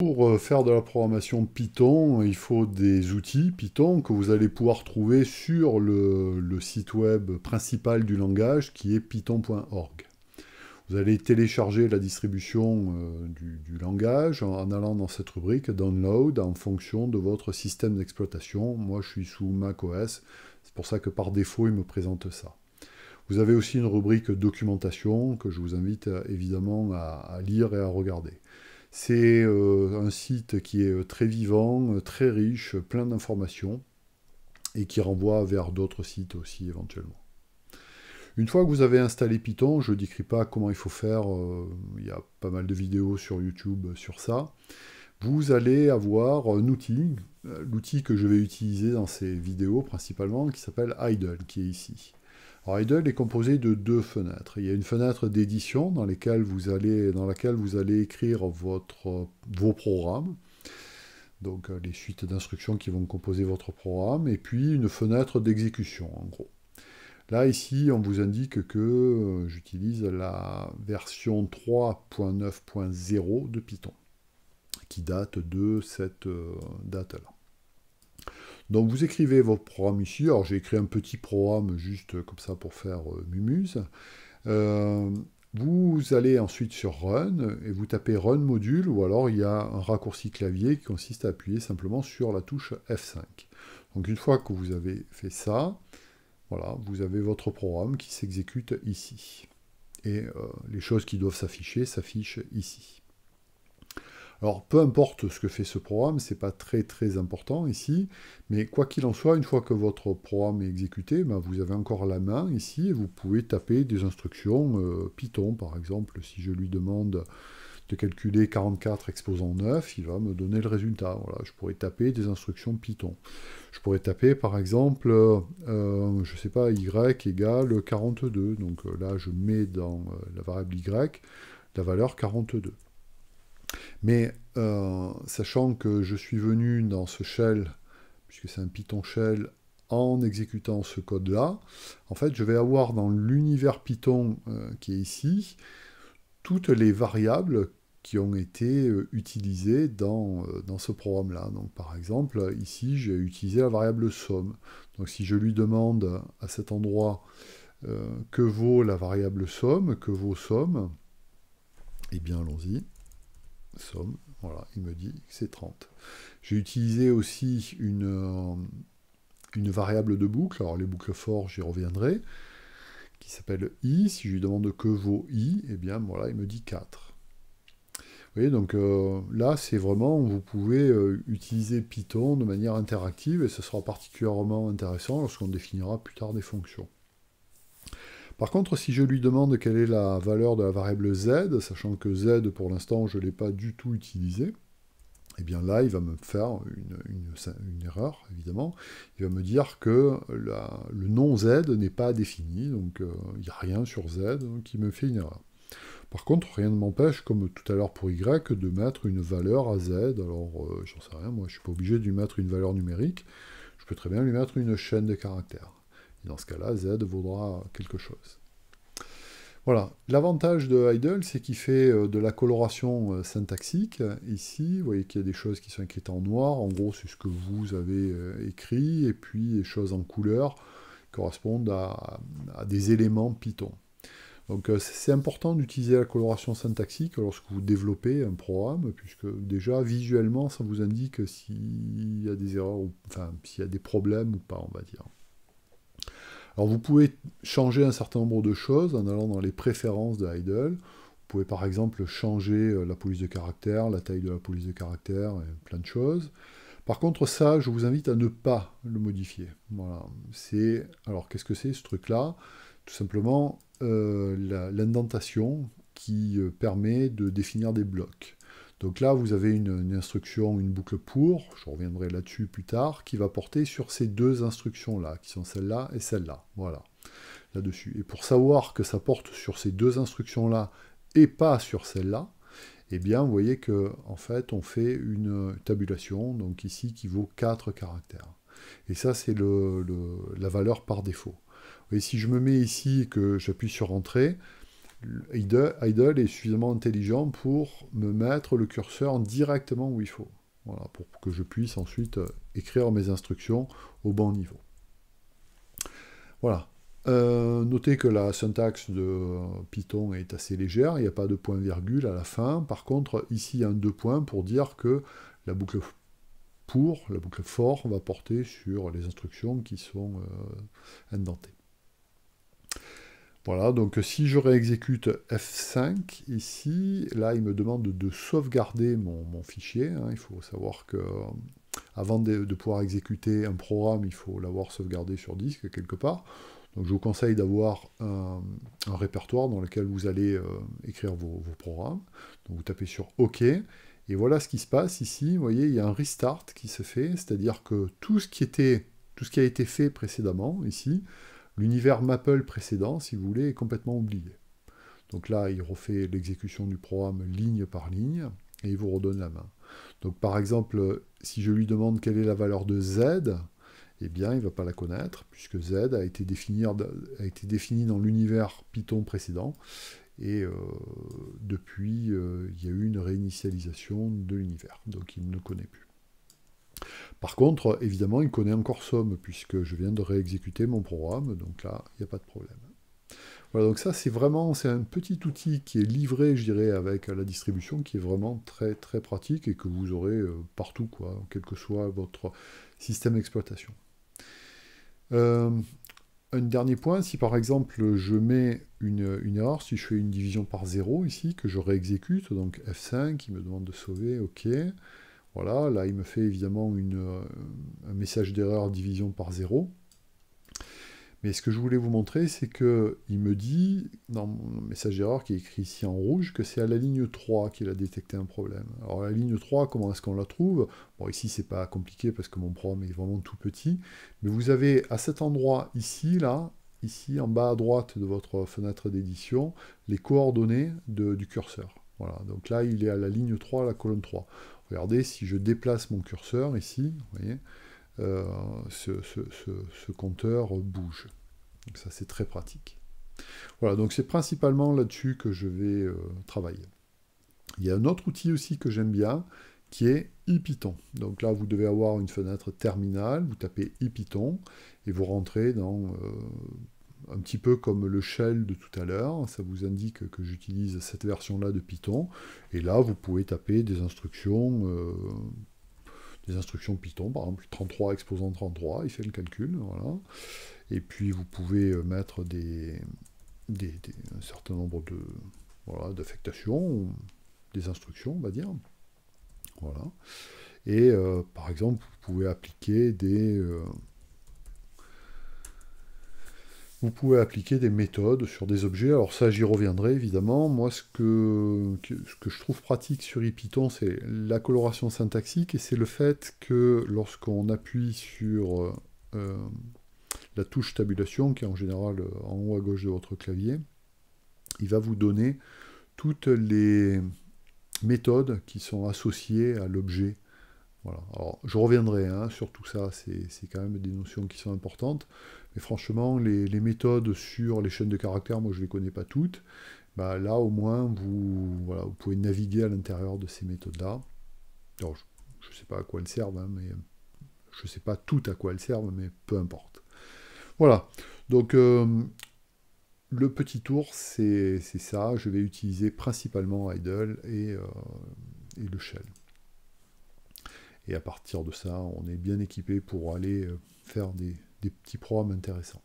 Pour faire de la programmation Python, il faut des outils Python que vous allez pouvoir trouver sur le site web principal du langage qui est python.org. Vous allez télécharger la distribution du langage en allant dans cette rubrique Download en fonction de votre système d'exploitation. Moi, je suis sous macOS, c'est pour ça que par défaut, il me présente ça. Vous avez aussi une rubrique documentation que je vous invite évidemment à lire et à regarder. C'est un site qui est très vivant, très riche, plein d'informations et qui renvoie vers d'autres sites aussi éventuellement. Une fois que vous avez installé Python, je ne décris pas comment il faut faire, il y a pas mal de vidéos sur YouTube sur ça. Vous allez avoir un outil, l'outil que je vais utiliser dans ces vidéos principalement, qui s'appelle Idle, qui est ici. Alors Idle est composé de deux fenêtres. Il y a une fenêtre d'édition dans laquelle vous allez écrire vos programmes, donc les suites d'instructions qui vont composer votre programme, et puis une fenêtre d'exécution en gros. Là, ici, on vous indique que j'utilise la version 3.9.0 de Python, qui date de cette date-là. Donc, vous écrivez votre programme ici. Alors, j'ai écrit un petit programme juste comme ça pour faire mumuse. Vous allez ensuite sur Run, et vous tapez Run module, ou alors il y a un raccourci clavier qui consiste à appuyer simplement sur la touche F5. Donc, une fois que vous avez fait ça, voilà, vous avez votre programme qui s'exécute ici. Et les choses qui doivent s'afficher s'affichent ici. Alors, peu importe ce que fait ce programme, c'est pas très important ici, mais quoi qu'il en soit, une fois que votre programme est exécuté, ben, vous avez encore la main ici, et vous pouvez taper des instructions Python, par exemple, si je lui demande de calculer 44 exposant 9, il va me donner le résultat. Voilà, je pourrais taper des instructions Python. Je pourrais taper, par exemple, je ne sais pas, y égale 42. Donc là, je mets dans la variable y la valeur 42. Mais sachant que je suis venu dans ce shell, puisque c'est un Python shell, en exécutant ce code-là, en fait, je vais avoir dans l'univers Python qui est ici, toutes les variables qui ont été utilisées dans ce programme-là. Donc par exemple, ici, j'ai utilisé la variable somme. Donc si je lui demande à cet endroit que vaut la variable somme, que vaut somme, eh bien allons-y, somme, voilà, il me dit que c'est 30. J'ai utilisé aussi une variable de boucle, alors les boucles for, j'y reviendrai, qui s'appelle i. Si je lui demande que vaut i, eh bien voilà, il me dit 4. Vous voyez, donc là, c'est vraiment, vous pouvez utiliser Python de manière interactive, et ce sera particulièrement intéressant lorsqu'on définira plus tard des fonctions. Par contre, si je lui demande quelle est la valeur de la variable z, sachant que z, pour l'instant, je ne l'ai pas du tout utilisé, eh bien là, il va me faire une erreur, évidemment. Il va me dire que le nom z n'est pas défini, donc il n'y a rien sur z, donc il me fait une erreur. Par contre, rien ne m'empêche, comme tout à l'heure pour y, de mettre une valeur à z. Alors, j'en sais rien, moi je ne suis pas obligé de lui mettre une valeur numérique, je peux très bien lui mettre une chaîne de caractères. Et dans ce cas-là, z vaudra quelque chose. Voilà, l'avantage de Idle, c'est qu'il fait de la coloration syntaxique. Ici, vous voyez qu'il y a des choses qui sont écrites en noir, en gros c'est ce que vous avez écrit, et puis les choses en couleur correspondent à des éléments Python. Donc c'est important d'utiliser la coloration syntaxique lorsque vous développez un programme, puisque déjà visuellement ça vous indique s'il y a des erreurs, enfin s'il y a des problèmes ou pas, on va dire. Alors vous pouvez changer un certain nombre de choses en allant dans les préférences de Idle. Vous pouvez par exemple changer la police de caractère, la taille de la police de caractère, et plein de choses. Par contre ça, je vous invite à ne pas le modifier. Voilà. Alors qu'est-ce que c'est ce truc-là? Tout simplement l'indentation qui permet de définir des blocs. Donc là, vous avez une instruction, une boucle pour, je reviendrai là-dessus plus tard, qui va porter sur ces deux instructions-là, qui sont celle-là et celle-là. Voilà, là-dessus. Et pour savoir que ça porte sur ces deux instructions-là et pas sur celle-là, eh bien, vous voyez que en fait, on fait une tabulation, donc ici, qui vaut 4 caractères. Et ça, c'est la valeur par défaut. Et si je me mets ici et que j'appuie sur Entrée, Idle est suffisamment intelligent pour me mettre le curseur directement où il faut. Voilà, pour que je puisse ensuite écrire mes instructions au bon niveau. Voilà. Notez que la syntaxe de Python est assez légère, il n'y a pas de point-virgule à la fin. Par contre, ici, il y a un deux points pour dire que la boucle la boucle for, va porter sur les instructions qui sont indentées. Voilà, donc si je réexécute F5 ici, là il me demande de sauvegarder mon fichier. Hein. Il faut savoir que avant de pouvoir exécuter un programme, il faut l'avoir sauvegardé sur disque quelque part. Donc je vous conseille d'avoir un répertoire dans lequel vous allez écrire vos programmes. Donc vous tapez sur OK, et voilà ce qui se passe ici. Vous voyez, il y a un restart qui se fait, c'est-à-dire que tout ce qui a été fait précédemment, ici, l'univers Maple précédent, si vous voulez, est complètement oublié. Donc là, il refait l'exécution du programme ligne par ligne, et il vous redonne la main. Donc par exemple, si je lui demande quelle est la valeur de Z, eh bien, il ne va pas la connaître, puisque Z a été défini dans l'univers Python précédent, et depuis, il y a eu une réinitialisation de l'univers, donc il ne connaît plus. Par contre, évidemment, il connaît encore Somme, puisque je viens de réexécuter mon programme, donc là, il n'y a pas de problème. Voilà, donc ça, c'est un petit outil qui est livré, je dirais, avec la distribution, qui est vraiment très, très pratique, et que vous aurez partout, quoi, quel que soit votre système d'exploitation. Un dernier point, si par exemple, je mets une erreur, si je fais une division par 0, ici, que je réexécute, donc F5, il me demande de sauver, OK. Voilà, là, il me fait évidemment un message d'erreur division par 0. Mais ce que je voulais vous montrer, c'est qu'il me dit, dans mon message d'erreur qui est écrit ici en rouge, que c'est à la ligne 3 qu'il a détecté un problème. Alors la ligne 3, comment est-ce qu'on la trouve? Bon, ici, c'est pas compliqué parce que mon programme est vraiment tout petit. Mais vous avez à cet endroit ici, là, ici, en bas à droite de votre fenêtre d'édition, les coordonnées du curseur. Voilà, donc là, il est à la ligne 3, à la colonne 3. Regardez, si je déplace mon curseur ici, vous voyez, ce compteur bouge. Donc ça, c'est très pratique. Voilà, donc c'est principalement là-dessus que je vais travailler. Il y a un autre outil aussi que j'aime bien, qui est IPython. Donc là, vous devez avoir une fenêtre terminale, vous tapez IPython, et vous rentrez dans un petit peu comme le shell de tout à l'heure, ça vous indique que j'utilise cette version-là de Python, et là, vous pouvez taper des instructions Python, par exemple 33 exposant 33, il fait le calcul, voilà. Et puis vous pouvez mettre un certain nombre d'affectations, des instructions, on va dire. Voilà. Et par exemple, vous pouvez appliquer des méthodes sur des objets. Alors ça, j'y reviendrai évidemment. Moi, ce que je trouve pratique sur IPython, c'est la coloration syntaxique, et c'est le fait que lorsqu'on appuie sur la touche tabulation, qui est en général en haut à gauche de votre clavier, il va vous donner toutes les méthodes qui sont associées à l'objet. Voilà. Alors, je reviendrai sur tout ça, c'est quand même des notions qui sont importantes, mais franchement, les méthodes sur les chaînes de caractères, moi je ne les connais pas toutes. Bah, là, au moins, vous pouvez naviguer à l'intérieur de ces méthodes-là. Alors, je ne sais pas à quoi elles servent, mais je ne sais pas toutes à quoi elles servent, mais peu importe. Voilà, donc le petit tour, c'est ça. Je vais utiliser principalement idle et le shell. Et à partir de ça, on est bien équipé pour aller faire des petits programmes intéressants.